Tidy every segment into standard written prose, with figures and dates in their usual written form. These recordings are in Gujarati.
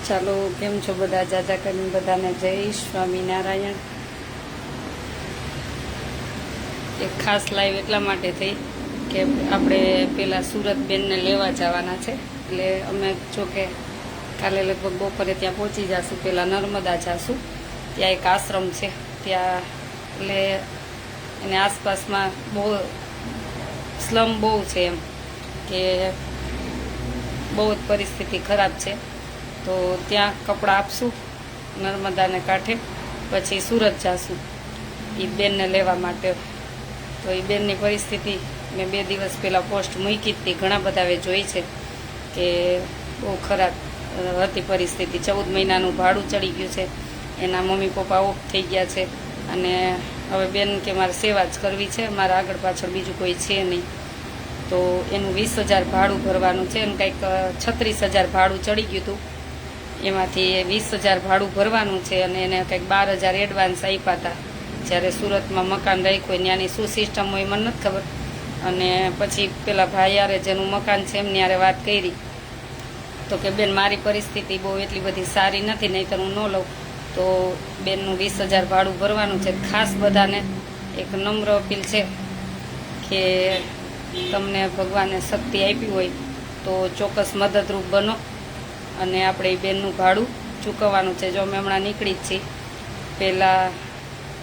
ચાલો, કેમ છો બધા? જાજા કરીને બધાને જય સ્વામિનારાયણ. એક ખાસ લાઈવ એટલા માટે થઈ કે આપણે પેલા સુરત બેનને લેવા જવાના છે. એટલે અમે જો કે કાલે લગભગ બપોરે ત્યાં પહોંચી જશું. પેલા નર્મદા જશું, ત્યાં એક આશ્રમ છે ત્યાં. એટલે એને આસપાસમાં બહુ સ્લમ બહુ છે, એમ કે બહુ જ પરિસ્થિતિ ખરાબ છે. તો ત્યાં કપડાં આપશું નર્મદાને કાંઠે, પછી સુરત જાશું એ બેનને લેવા માટે. તો એ બેનની પરિસ્થિતિ મેં 2 દિવસ પહેલાં પોસ્ટ મૂકી હતી. ઘણા બધાએ જોઈ છે કે બહુ ખરાબ હતી પરિસ્થિતિ. 14 મહિનાનું ભાડું ચડી ગયું છે, એના મમ્મી પપ્પા ઓફ થઈ ગયા છે, અને હવે બેન કે મારે સેવા જ કરવી છે, મારા આગળ પાછળ બીજું કોઈ છે નહીં. તો એનું 20,000 ભાડું ભરવાનું છે. એનું કંઈક 36,000 ભાડું ચડી ગયું હતું, એમાંથી 20,000 ભાડું ભરવાનું છે. અને એને કંઈક 12,000 એડવાન્સ આપ્યા હતા જ્યારે સુરતમાં મકાન રાખ્યું. ત્યાંની શું સિસ્ટમ હોય મને નથી ખબર. અને પછી પેલા ભાઈ યારે જેનું મકાન છે એમની યારે વાત કરી, તો કે બેન મારી પરિસ્થિતિ બહુ એટલી બધી સારી નથી, નહીંતર હું ન લઉં. તો બેનનું 20,000 ભાડું ભરવાનું છે. ખાસ બધાને એક નમ્ર અપીલ છે કે તમને ભગવાને શક્તિ આપી હોય તો ચોક્કસ મદદરૂપ બનો, અને આપણે એ બેનનું ભાડું ચૂકવવાનું છે. જો અમે હમણાં નીકળી જ છીએ, પહેલાં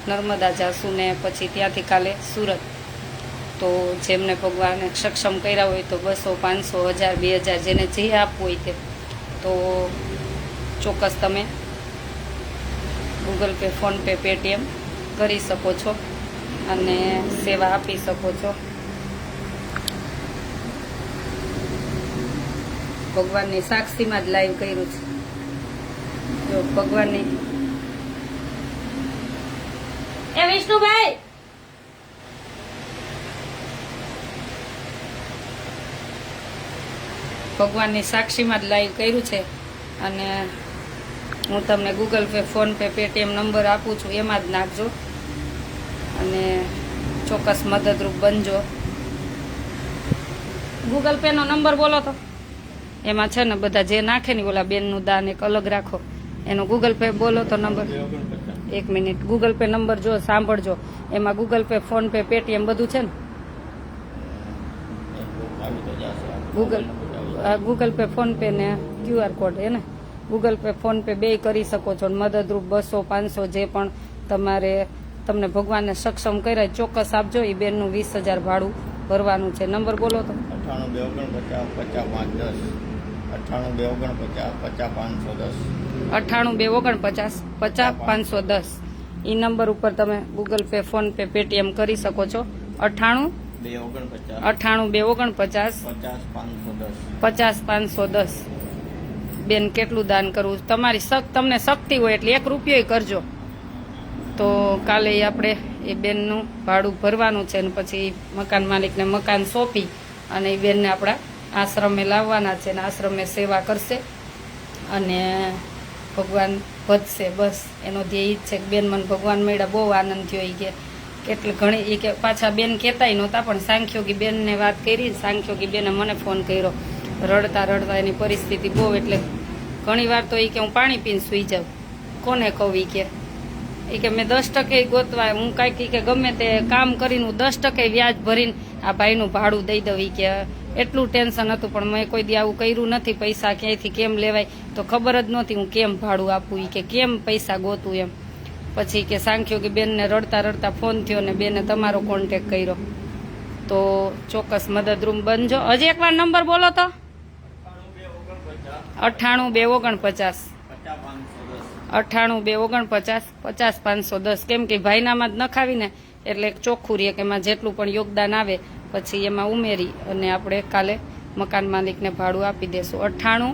નર્મદા જાશું ને પછી ત્યાંથી કાલે સુરત. તો જેમને ભગવાને સક્ષમ કર્યા હોય તો 200, 500, 1,000, 2,000 જેને જે આપવું હોય તે, તો ચોક્કસ તમે ગૂગલ પે, ફોનપે, પેટીએમ કરી શકો છો અને સેવા આપી શકો છો. ભગવાનની સાક્ષીમાં જ લાઈવ કર્યું છે. જો ભગવાનની વિષ્ણુભાઈ ભગવાનની સાક્ષીમાં જ લાઈવ કર્યું છે. અને હું તમને Google pay, PhonePe, Paytm number આપું છું, એમાં જ નાખજો અને ચોક્કસ મદદરૂપ બનજો. ગૂગલ પેનો નંબર બોલો તો. એમાં છે ને બધા જે નાખે ને, ઓલા બેનનું દાન એક અલગ રાખો, એનો ગૂગલ પે બોલો તો number. 1 minute, Google pay number જો સાંભળજો. એમાં ગૂગલ પે, ફોનપે, પેટીએમ બધું છે ને. ગૂગલ પે, ફોનપે ને QR કોડ હે ને. ગૂગલ પે, ફોનપે બે કરી શકો છો. મદદરૂપ 200, 500 જે પણ તમને ભગવાનને સક્ષમ કર્યા ચોક્કસ આપજો. એ બેનનું 20,000 ભાડું ભરવાનું છે. નંબર બોલો તો. 98 એ નંબર ઉપર તમે ગૂગલ પે, ફોનપે, પેટીએમ કરી શકો છો. 98 249 50 510. બેન કેટલું દાન કરવું તમારી તમને શક્તિ હોય એટલે 1 રૂપિયો કરજો. તો કાલે આપણે એ બેનનું ભાડું ભરવાનું છે, અને પછી મકાન માલિકને મકાન સોંપી અને એ બેનને આપણા આશ્રમે લાવવાના છે, અને આશ્રમે સેવા કરશે અને ભગવાન વધશે. બસ એનો ધ્યેય જ છે કે બેન મને ભગવાન મળ્યા, બહુ આનંદ થયો. એ કે કેટલી ઘણી એ કે પાછા બેન કહેતાય નહોતા, પણ સાંખ્યોગી બેનને વાત કરી. સાંખ્યોગી બેને મને ફોન કર્યો રડતા રડતા. એની પરિસ્થિતિ બહુ, એટલે ઘણી વાર તો એ કે હું પાણી પીને સૂઈ જાઉં. કોને કહું? એ કે મેં 10% ગોતવા, હું કાંઈક કે ગમે તે કામ કરીને હું 10% વ્યાજ ભરીને આ ભાઈનું ભાડું દઈ દઉં. કે એટલું ટેન્શન હતું, પણ મેં કોઈ દી આવું કર્યું નથી. પૈસા ક્યાંયથી કેમ લેવાય તો ખબર જ નહોતી. હું કેમ ભાડું આપું, કે કેમ પૈસા ગોતું એમ. પછી કે સાંખ્યોગી બેનને રડતા રડતા ફોન થયો ને બેને તમારો કોન્ટેક કર્યો. તો ચોક્કસ મદદરૂપ બનજો. હજી એકવાર નંબર બોલો તો. 98 249 98 249 50 510. કેમ કે ભાઈનામાં જ નખાવીને એટલે ચોખ્ખું રહે કે એમાં જેટલું પણ યોગદાન આવે પછી એમાં ઉમેરી અને આપણે કાલે મકાન માલિકને ભાડું આપી દેશું. 98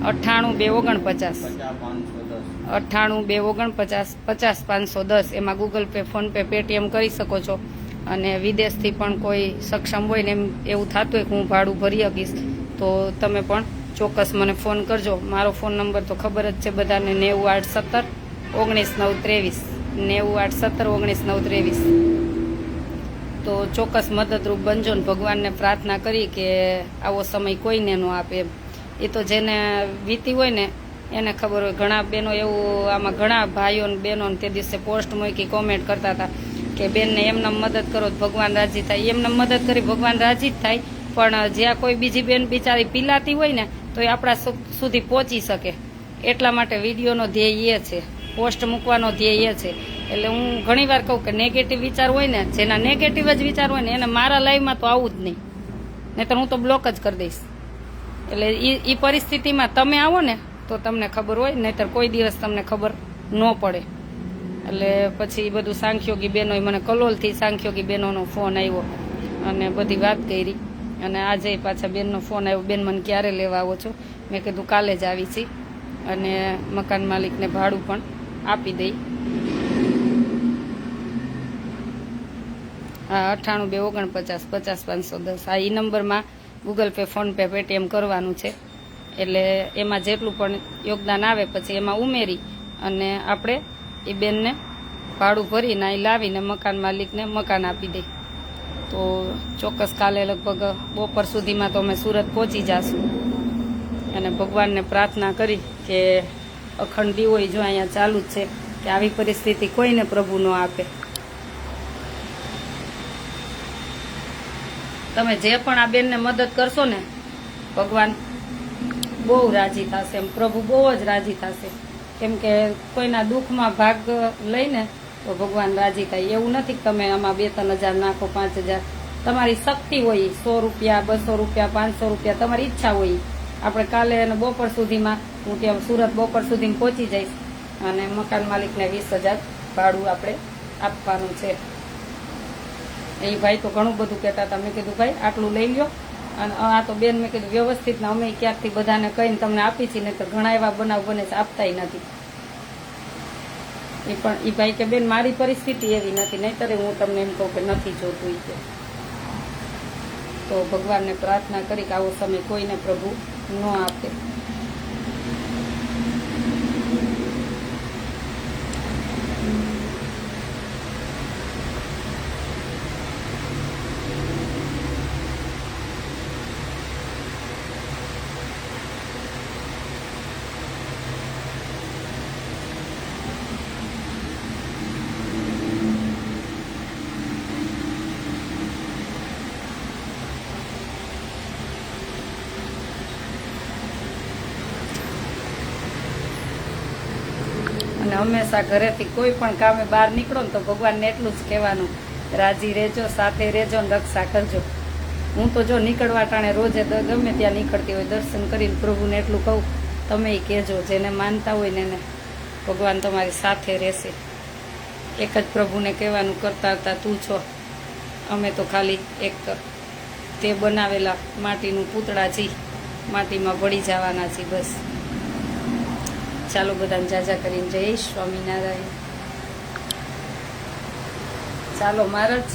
249 98 249 50 510. એમાં ગૂગલ પે, ફોનપે, પેટીએમ કરી શકો છો. અને વિદેશથી પણ કોઈ સક્ષમ હોય ને એમ એવું થતું હોય કે હું ભાડું ભરી શકીશ, તો તમે પણ ચોક્કસ મને ફોન કરજો. મારો ફોન નંબર તો ખબર જ છે બધાને, 98 17 19 9 23 98 17 19 9 23. તો ચોક્કસ મદદરૂપ બનજો ને ભગવાનને પ્રાર્થના કરી કે આવો સમય કોઈને ન આપે એમ. એ તો જેને વીતી હોય ને એને ખબર હોય. ઘણા બહેનો એવું આમાં ઘણા ભાઈઓ ને બહેનો તે દિવસે પોસ્ટ મૂકી કોમેન્ટ કરતા હતા કે બેનને એમને મદદ કરો તો ભગવાન રાજી થાય. એમને મદદ કરી ભગવાન રાજી જ થાય, પણ જ્યાં કોઈ બીજી બેન બિચારી પીલાતી હોય ને તો એ આપણા સુધી પહોંચી શકે. એટલા માટે વિડીયોનો ધ્યેય એ છે, પોસ્ટ મૂકવાનો ધ્યેય એ છે. એટલે હું ઘણી વાર કહું કે નેગેટિવ વિચાર હોય ને, જેના નેગેટિવ જ વિચાર હોય ને એને મારા લાઈવમાં તો આવું જ નહીં, નહીંતર હું તો બ્લોક જ કરી દઈશ. એટલે એ પરિસ્થિતિમાં તમે આવો ને તો તમને ખબર હોય, નહીંતર કોઈ દિવસ તમને ખબર ન પડે. એટલે પછી બધું સાંખ્યોગી બહેનોએ મને કલોલથી સાંખ્યોગી બહેનોનો ફોન આવ્યો અને બધી વાત કરી. અને આજે પાછા બેનનો ફોન આવ્યો, બેન મને ક્યારે લેવા આવો છો? મેં કીધું કાલે જ આવી છી અને મકાન માલિકને ભાડું પણ આપી દઈ. હા, 98 249 50 510 આ નંબરમાં ગૂગલ પે, ફોનપે, પેટીએમ કરવાનું છે. એટલે એમાં જેટલું પણ યોગદાન આવે પછી એમાં ઉમેરી અને આપણે એ બેનને ભાડું ભરીને અહીં લાવીને મકાન માલિકને મકાન આપી દઈ. તો ચોક્કસ કાલે લગભગ બપોર સુધીમાં તો અમે સુરત પહોંચી જઈશું. અને ભગવાનને પ્રાર્થના કરી કે અખંડ દીવો જો અહીંયા ચાલુ જ છે કે આવી પરિસ્થિતિ કોઈને પ્રભુ ન આપે. તમે જે પણ આ બેનને મદદ કરશો ને ભગવાન બહુ રાજી થશે, એમ પ્રભુ બહુ જ રાજી થશે. કેમ કે કોઈના દુઃખમાં ભાગ લઈને તો ભગવાન રાજી થાય. એવું નથી કે તમે આમાં 2-3 હજાર નાખો, 5,000, તમારી શક્તિ હોય. 100 રૂપિયા, 200 રૂપિયા, 500 રૂપિયા તમારી ઈચ્છા હોય. આપણે કાલે અને બપોર સુધીમાં હું ત્યાં સુરત બપોર સુધીમાં પહોંચી જઈશ અને મકાન માલિકને 20,000 ભાડું આપણે આપવાનું છે. એ ભાઈ તો ઘણું બધું કહેતા હતા. મેં કીધું ભાઈ આટલું લઈ લો. અને આ તો બેન મેં કીધું વ્યવસ્થિત ને અમે ક્યાંકથી બધાને કહીને તમને આપી છીએ, ને તો ઘણા એવા બનાવ બને છે આપતાય નથી. એ પણ એ ભાઈ કે બેન મારી પરિસ્થિતિ એવી નથી, નહીંતર હું તમને એમ કહું કે નથી જોતું. કે તો ભગવાનને પ્રાર્થના કરી કે આવો સમય કોઈને પ્રભુ ન આપે. અને હંમેશા ઘરેથી કોઈ પણ કામે બહાર નીકળો ને તો ભગવાનને એટલું જ કહેવાનું, રાજી રહેજો, સાથે રહેજો ને રક્ષા કરજો. હું તો જો નીકળવા ટાણે રોજે ગમે ત્યાં નીકળતી હોય દર્શન કરીને પ્રભુને એટલું કહું, તમે કહેજો. જેને માનતા હોય ને એને ભગવાન તમારી સાથે રહેશે. એક જ પ્રભુને કહેવાનું, કરતા હતા તું છો, અમે તો ખાલી એક તે બનાવેલા માટીનું પૂતળા છીએ, માટીમાં ભળી જવાના છીએ બસ. ચાલો બધાને જાજા કરીને જય સ્વામિનારાયણ. ચાલો મહારાજ.